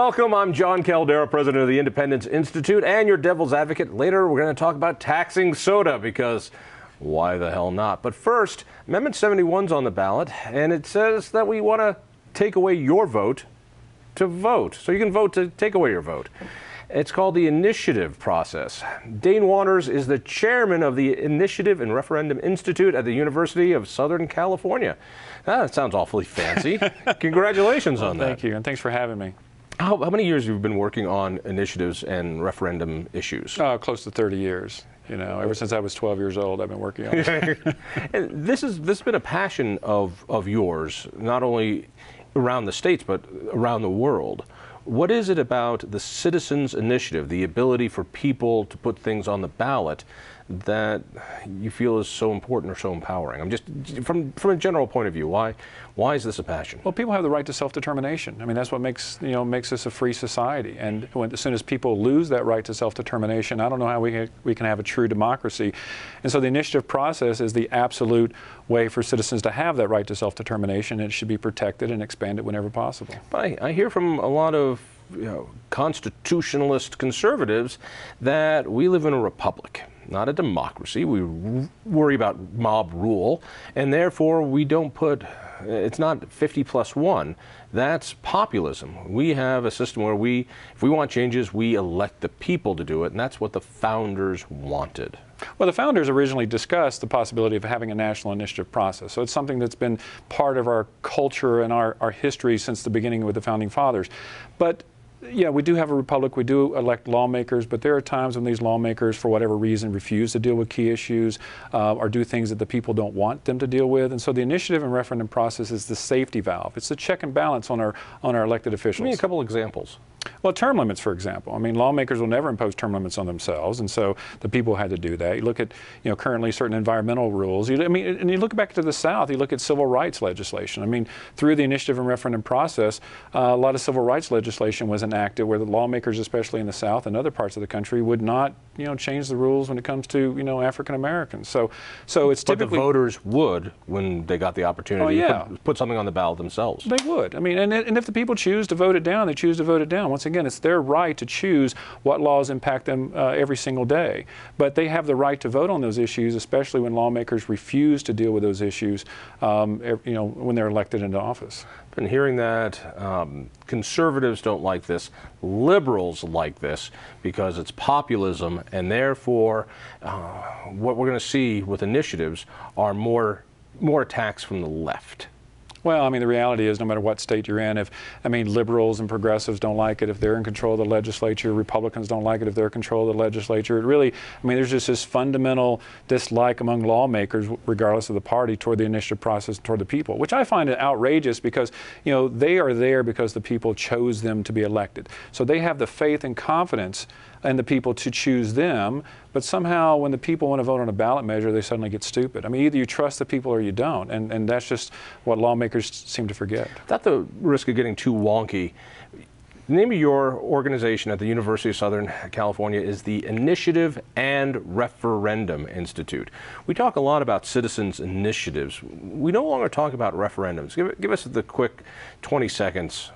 Welcome, I'm Jon Caldara, president of the Independence Institute and your devil's advocate. Later, we're going to talk about taxing soda because why the hell not? But first, Amendment 71's on the ballot, and it says that we want to take away your vote to vote. So you can vote to take away your vote. It's called the Initiative process. Dane Waters is the chairman of the Initiative and Referendum Institute at the University of Southern California. That sounds awfully fancy. Congratulations on that. Thank you, and thanks for having me. How many years have you been working on initiatives and referendum issues? Close to 30 years. You know, ever since I was 12 years old, I've been working on it. And this has been a passion of yours, not only around the States, but around the world. What is it about the Citizens Initiative, the ability for people to put things on the ballot, that you feel is so important or so empowering? I'm just, from a general point of view, why is this a passion? Well, people have the right to self-determination. I mean, that's what makes us a free society. And as soon as people lose that right to self-determination, I don't know how we can have a true democracy. And so the initiative process is the absolute way for citizens to have that right to self-determination, and it should be protected and expanded whenever possible. But I hear from a lot of constitutionalist conservatives that we live in a republic, not a democracy. We worry about mob rule, and therefore we don't put, it's not 50+1. That's populism. We have a system where if we want changes, we elect the people to do it, and that's what the founders wanted. Well, the founders originally discussed the possibility of having a national initiative process. So it's something that's been part of our culture and our history since the beginning with the founding fathers. But yeah, we do have a republic, we do elect lawmakers, but there are times when these lawmakers, for whatever reason, refuse to deal with key issues or do things that the people don't want them to deal with. And so the initiative and referendum process is the safety valve. It's the check and balance on our elected officials. Give me a couple examples. Well, term limits, for example. I mean, lawmakers will never impose term limits on themselves, and so the people had to do that. You look at, currently certain environmental rules. And you look back to the South, you look at civil rights legislation. I mean, through the initiative and referendum process, a lot of civil rights legislation was enacted where the lawmakers, especially in the South and other parts of the country, would not, change the rules when it comes to, African Americans. So it's typically. But the voters would, when they got the opportunity, to put something on the ballot themselves. They would. I mean, and if the people choose to vote it down, they choose to vote it down. Once again, it's their right to choose what laws impact them every single day. But they have the right to vote on those issues, especially when lawmakers refuse to deal with those issues, when they're elected into office. I've been hearing that conservatives don't like this, liberals like this, because it's populism, and therefore what we're going to see with initiatives are more attacks from the left. Well, I mean, the reality is no matter what state you're in, liberals and progressives don't like it if they're in control of the legislature, Republicans don't like it if they're in control of the legislature. It really, there's just this fundamental dislike among lawmakers, regardless of the party, toward the initiative process, toward the people, which I find outrageous because, they are there because the people chose them to be elected. So they have the faith and confidence in the people to choose them, but somehow when the people want to vote on a ballot measure, they suddenly get stupid. I mean, either you trust the people or you don't, and that's just what lawmakers seem to forget. At the risk of getting too wonky, the name of your organization at the University of Southern California is the Initiative and Referendum Institute. We talk a lot about citizens' initiatives. We no longer talk about referendums. Give us the quick 20 seconds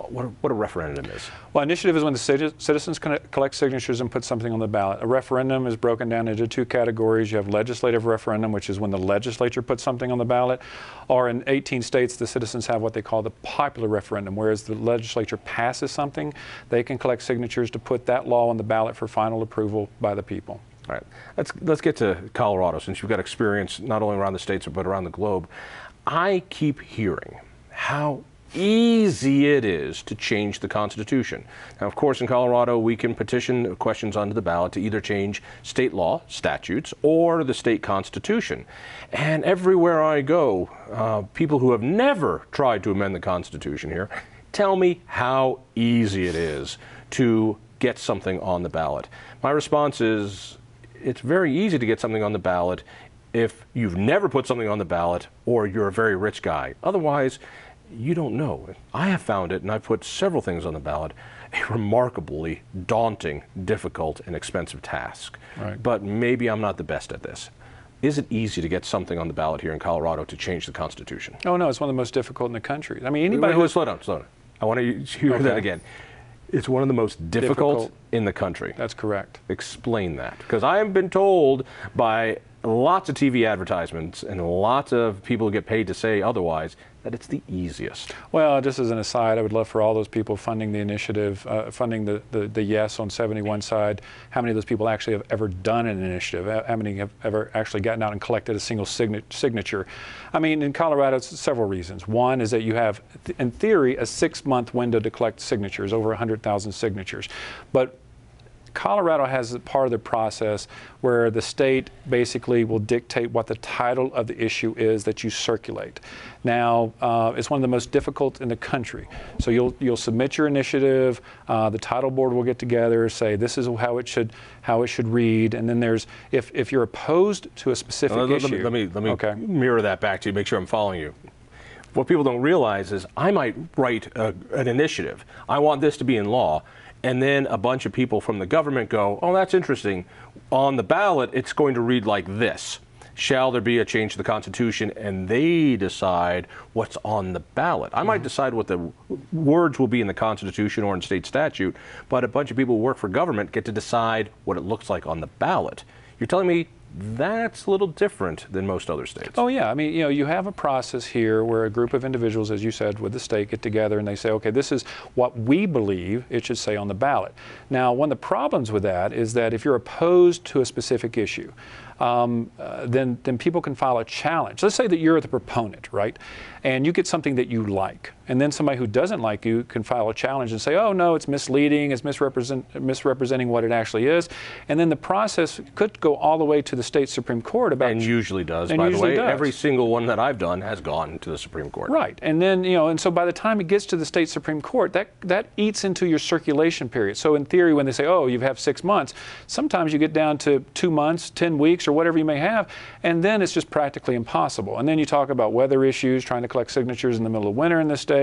what a referendum is. Well, initiative is when the citizens collect signatures and put something on the ballot. A referendum is broken down into two categories. You have legislative referendum, which is when the legislature puts something on the ballot, or in 18 states, the citizens have what they call the popular referendum, whereas the legislature passes something, they can collect signatures to put that law on the ballot for final approval by the people. All right, let's get to Colorado, since you've got experience not only around the states but around the globe. I keep hearing how easy it is to change the Constitution. Now, of course, in Colorado, we can petition questions onto the ballot to either change state law, statutes, or the state constitution. And everywhere I go, people who have never tried to amend the Constitution here tell me how easy it is to get something on the ballot. My response is, it's very easy to get something on the ballot if you've never put something on the ballot or you're a very rich guy. Otherwise, you don't know. I have found it, and I've put several things on the ballot, a remarkably daunting, difficult, and expensive task. Right. But maybe I'm not the best at this. Is it easy to get something on the ballot here in Colorado to change the Constitution? Oh, no, it's one of the most difficult in the country. I mean, anybody Slow down. I want to hear that again. It's one of the most difficult in the country. That's correct. Explain that, because I have been told by lots of TV advertisements and lots of people who get paid to say otherwise that it's the easiest. Well, just as an aside, I would love for all those people funding the initiative, funding the yes on 71 side, how many of those people actually have ever done an initiative? How many have ever actually gotten out and collected a single signature? I mean, in Colorado, it's several reasons. One is that you have, in theory, a 6-month window to collect signatures, over 100,000 signatures. But Colorado has part of the process where the state basically will dictate what the title of the issue is that you circulate. Now, it's one of the most difficult in the country. So you'll submit your initiative, the title board will get together, say this is how it should read, and then there's, if you're opposed to a specific issue. Let me mirror that back to you, make sure I'm following you. What people don't realize is I might write an initiative. I want this to be in law. And then a bunch of people from the government go, oh, that's interesting. On the ballot, it's going to read like this. Shall there be a change to the Constitution? And they decide what's on the ballot. I might decide what the words will be in the Constitution or in state statute, but a bunch of people who work for government get to decide what it looks like on the ballot. You're telling me that's a little different than most other states. Oh yeah, I mean, you know, you have a process here where a group of individuals, as you said, with the state get together and they say, okay, this is what we believe it should say on the ballot. Now, one of the problems with that is that if you're opposed to a specific issue, then people can file a challenge. Let's say that you're the proponent, right? And you get something that you like. And then somebody who doesn't like you can file a challenge and say, oh, no, it's misleading, it's misrepresenting what it actually is. And then the process could go all the way to the state Supreme Court about... And usually does, by the way. Every single one that I've done has gone to the Supreme Court. Right. And then, you know, and so by the time it gets to the state Supreme Court, that eats into your circulation period. So in theory, when they say, oh, you have 6 months, sometimes you get down to 2 months, 10 weeks, or whatever you may have, and then it's just practically impossible. And then you talk about weather issues, trying to collect signatures in the middle of winter in the state.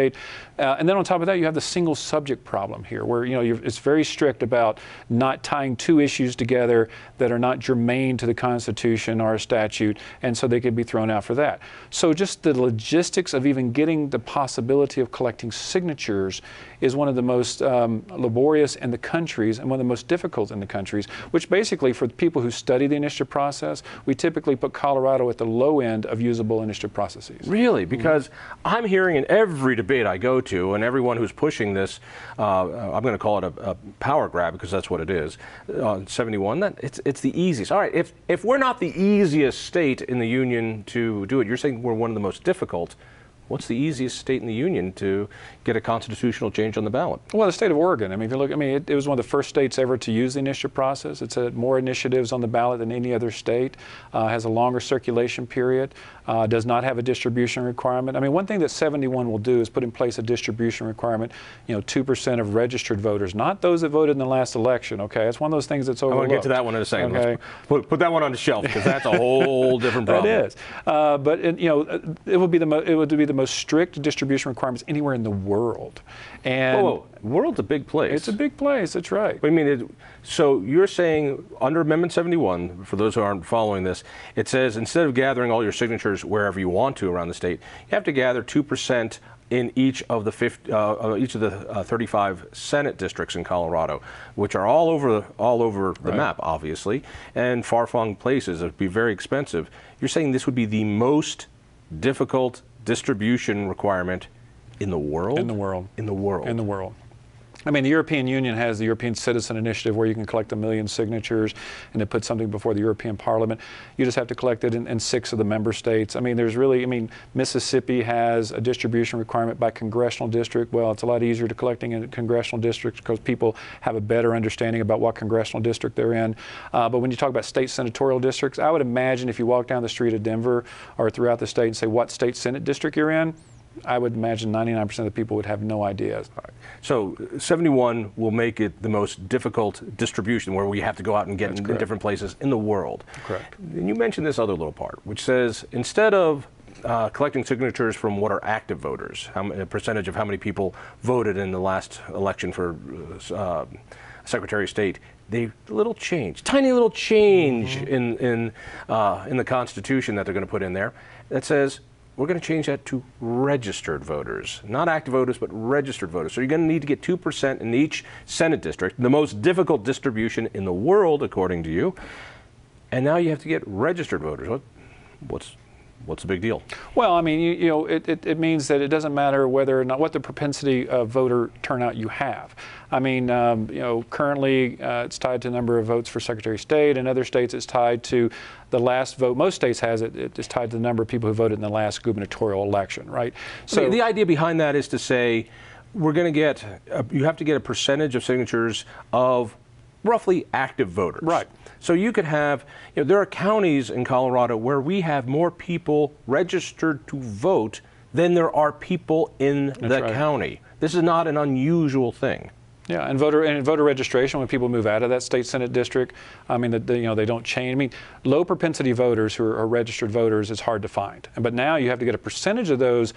And then on top of that, you have the single subject problem here, where, you know, it's very strict about not tying two issues together that are not germane to the Constitution or a statute, and so they could be thrown out for that. So just the logistics of even getting the possibility of collecting signatures is one of the most laborious in the countries and one of the most difficult in the countries, which basically, for people who study the initiative process, we typically put Colorado at the low end of usable initiative processes. Really? Because I'm hearing in every debate I go to, and everyone who's pushing this, I'm going to call it a power grab, because that's what it is, on 71, that it's the easiest. All right, if we're not the easiest state in the union to do it, you're saying we're one of the most difficult. What's the easiest state in the union to get a constitutional change on the ballot? Well, the state of Oregon. I mean, if you look, I mean, it was one of the first states ever to use the initiative process. It's had more initiatives on the ballot than any other state. Has a longer circulation period. Does not have a distribution requirement. I mean, one thing that 71 will do is put in place a distribution requirement. You know, 2% of registered voters, not those that voted in the last election. Okay, it's one of those things that's overlooked. I want to get to that one in a second. Okay. Put that one on the shelf, because that's a whole different problem. That is, but you know, it would be the most strict distribution requirements anywhere in the world. And whoa, world's a big place. It's a big place. That's right. I mean, so you're saying under Amendment 71, for those who aren't following this, it says instead of gathering all your signatures wherever you want to around the state, you have to gather 2% in each of the 35 Senate districts in Colorado, which are all over the map, obviously, and far-flung places. It would be very expensive. You're saying this would be the most difficult distribution requirement in the world? In the world. In the world. In the world. I mean, the European Union has the European Citizen Initiative, where you can collect 1 million signatures and it puts something before the European Parliament. You just have to collect it in 6 of the member states. I mean, there's really, I mean, Mississippi has a distribution requirement by congressional district. Well, it's a lot easier to collecting in congressional districts because people have a better understanding about what congressional district they're in. But when you talk about state senatorial districts, I would imagine if you walk down the street of Denver or throughout the state and say what state Senate district you're in, I would imagine 99% of the people would have no idea. Right. So 71 will make it the most difficult distribution, where we have to go out and get in different places in the world. Correct. And you mentioned this other little part, which says instead of collecting signatures from what are active voters, a percentage of how many people voted in the last election for Secretary of State, tiny little change in the Constitution that they're going to put in there that says we're going to change that to registered voters. Not active voters, but registered voters. So you're going to need to get 2% in each Senate district, the most difficult distribution in the world, according to you. And now you have to get registered voters. What's the big deal? Well, I mean, it means that it doesn't matter whether or not what the propensity of voter turnout you have. I mean, currently it's tied to the number of votes for Secretary of State. In other states, it's tied to the last vote. Most states has it. It's tied to the number of people who voted in the last gubernatorial election, right? So the idea behind that is to say, we're going to get, you have to get a percentage of signatures of roughly active voters. Right. So you could have, there are counties in Colorado where we have more people registered to vote than there are people in the county. This is not an unusual thing. Yeah, and voter registration, when people move out of that state Senate district, I mean, they don't change. I mean, low propensity voters who are registered voters is hard to find. But now you have to get a percentage of those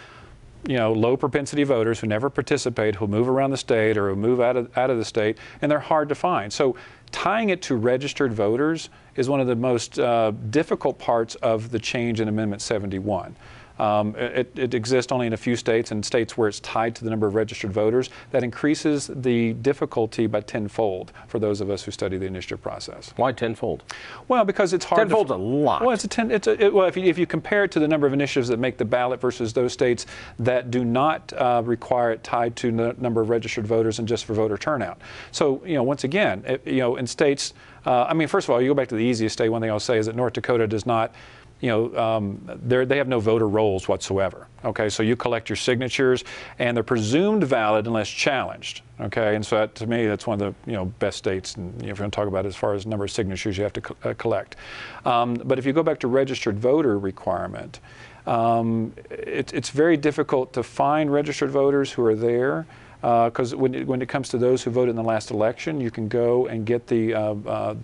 low propensity voters who never participate, who move around the state or who move out of the state, and they're hard to find. So tying it to registered voters is one of the most difficult parts of the change in Amendment 71. It exists only in a few states, and states where it's tied to the number of registered voters. That increases the difficulty by tenfold for those of us who study the initiative process. Why tenfold? Well, because it's hard. Tenfold's a lot. Well, if you compare it to the number of initiatives that make the ballot versus those states that do not require it tied to the number of registered voters and just for voter turnout. So, once again, in states, I mean, first of all, you go back to the easiest state. One thing I'll say is that North Dakota does not. They have no voter rolls whatsoever. Okay, so you collect your signatures, and they're presumed valid unless challenged. Okay, and so to me, that's one of the best states. And if you're going to talk about it as far as number of signatures you have to collect, but if you go back to registered voter requirement, it's very difficult to find registered voters who are there. Because when it comes to those who voted in the last election, you can go and get the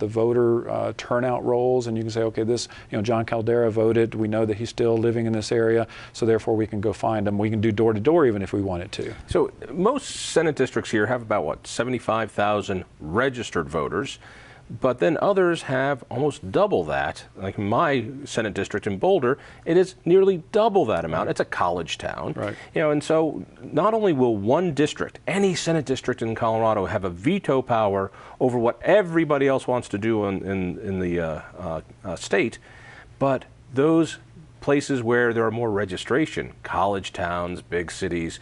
voter turnout rolls, and you can say, okay, this Jon Caldara voted. We know that he's still living in this area, so therefore we can go find him. We can do door to door even if we wanted to. So most Senate districts here have about 75,000 registered voters. But then others have almost double that. Like my Senate district in Boulder, it is nearly double that amount. It's a college town. Right. And so not only will one district, any Senate district in Colorado, have a veto power over what everybody else wants to do in the state, but those places where there are more registration, college towns, big cities,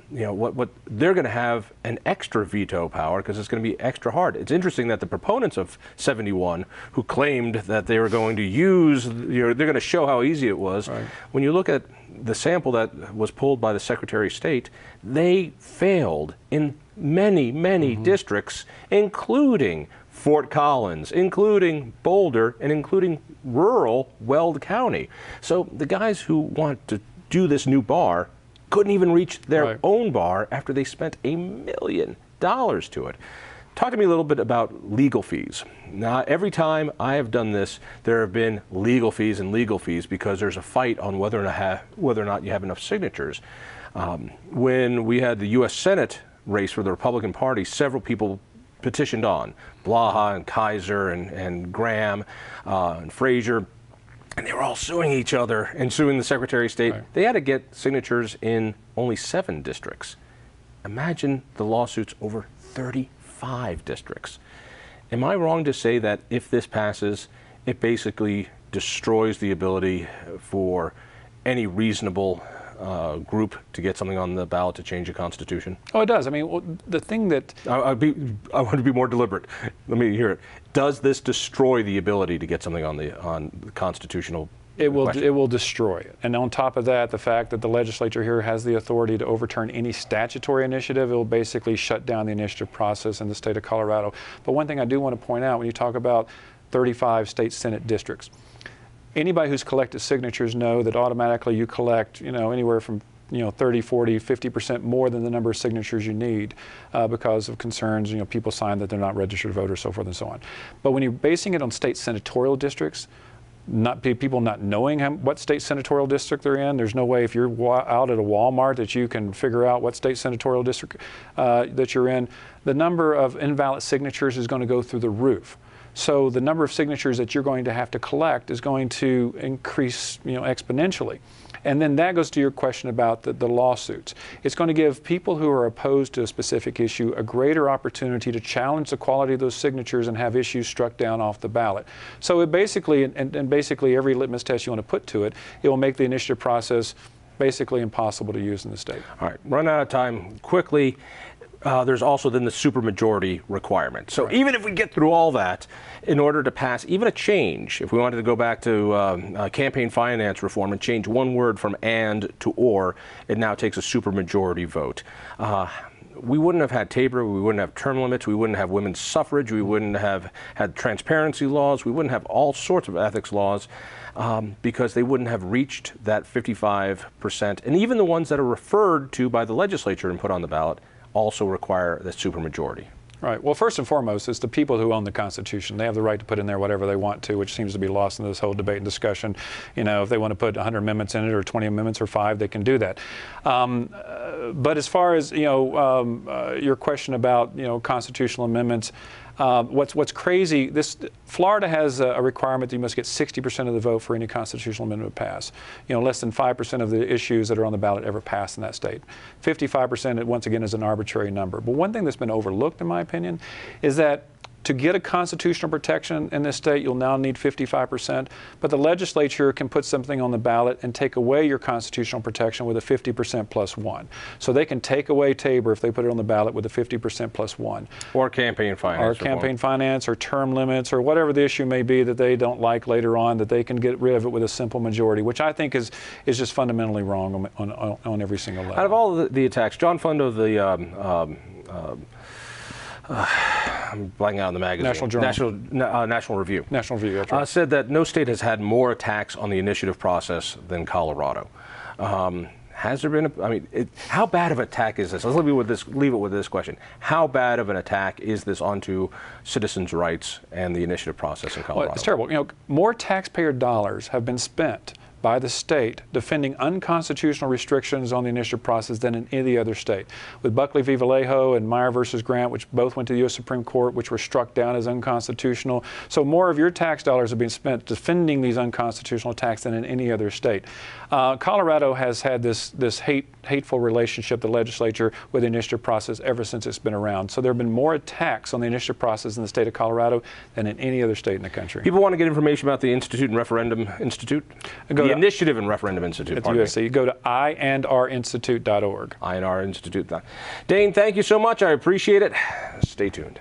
what they're going to have an extra veto power because it's going to be extra hard. It's interesting that the proponents of 71, who claimed that they were going to use, they're going to show how easy it was. Right. When you look at the sample that was pulled by the Secretary of State, they failed in many districts, including Fort Collins, including Boulder, and including rural Weld County. So the guys who want to do this new bar couldn't even reach their own bar after they spent $1 million to it. Talk to me a little bit about legal fees. Now, every time I have done this, there have been legal fees because there's a fight on whether or not you have enough signatures. When we had the U.S. Senate race for the Republican Party, several people petitioned on, Blaha and Kaiser and Graham and Frazier. And they were all suing each other and suing the Secretary of State. Right. They had to get signatures in only 7 districts. Imagine the lawsuits over 35 districts. Am I wrong to say that if this passes, it basically destroys the ability for any reasonable group to get something on the ballot to change the Constitution? Oh, it does. I mean, the thing that... I want to be more deliberate. Let me hear it. Does this destroy the ability to get something on the constitutional question? It will destroy it. And on top of that, the fact that the legislature here has the authority to overturn any statutory initiative, it will basically shut down the initiative process in the state of Colorado. But one thing I do want to point out when you talk about 35 state Senate districts, anybody who's collected signatures know that automatically you collect, anywhere from 30, 40, 50% more than the number of signatures you need because of concerns, people sign that they're not registered voters, so forth and so on. But when you're basing it on state senatorial districts, people not knowing what state senatorial district they're in, there's no way if you're out at a Walmart that you can figure out what state senatorial district that you're in. The number of invalid signatures is going to go through the roof. So the number of signatures that you're going to have to collect is going to increase, exponentially. And then that goes to your question about the lawsuits. It's going to give people who are opposed to a specific issue a greater opportunity to challenge the quality of those signatures and have issues struck down off the ballot. So it basically, and basically every litmus test you want to put to it, it will make the initiative process basically impossible to use in the state. All right, run out of time quickly. There's also then the supermajority requirement. So even if we get through all that, in order to pass even a change, if we wanted to go back to campaign finance reform and change one word from and to or, it now takes a supermajority vote. We wouldn't have had Tabor, we wouldn't have term limits, we wouldn't have women's suffrage, we wouldn't have had transparency laws, we wouldn't have all sorts of ethics laws because they wouldn't have reached that 55%. And even the ones that are referred to by the legislature and put on the ballot also require that supermajority. Right. Well, first and foremost, it's the people who own the Constitution. They have the right to put in there whatever they want to, which seems to be lost in this whole debate and discussion. You know, if they want to put 100 amendments in it or 20 amendments or 5, they can do that. But as far as, your question about, constitutional amendments, what's crazy, Florida has a requirement that you must get 60% of the vote for any constitutional amendment to pass. Less than 5% of the issues that are on the ballot ever pass in that state. 55%, once again, is an arbitrary number. But one thing that's been overlooked, in my opinion, is that to get a constitutional protection in this state, you'll now need 55%, but the legislature can put something on the ballot and take away your constitutional protection with a 50% plus 1. So they can take away Tabor if they put it on the ballot with a 50% plus 1. Or campaign finance. Or campaign finance, or term limits, or whatever the issue may be that they don't like later on, that they can get rid of it with a simple majority, which I think is just fundamentally wrong on every single level. Out of all the attacks, John Fundo, I'm blanking out on the magazine. National Review. National Review, that's right. Said that no state has had more attacks on the initiative process than Colorado. Has there been how bad of an attack is this? Let's leave it with this question. How bad of an attack is this onto citizens' rights and the initiative process in Colorado? Well, it's terrible. More taxpayer dollars have been spent by the state defending unconstitutional restrictions on the initiative process than in any other state. With Buckley v. Vallejo and Meyer versus Grant, which both went to the U.S. Supreme Court, which were struck down as unconstitutional. So more of your tax dollars have been spent defending these unconstitutional attacks than in any other state. Colorado has had this hateful relationship, the legislature, with the initiative process ever since it's been around. So there have been more attacks on the initiative process in the state of Colorado than in any other state in the country. People want to get information about the Institute and Referendum Institute? The Initiative and Referendum Institute. At the USC. You go to IandRinstitute.org. IandRinstitute. Dane, thank you so much. I appreciate it. Stay tuned.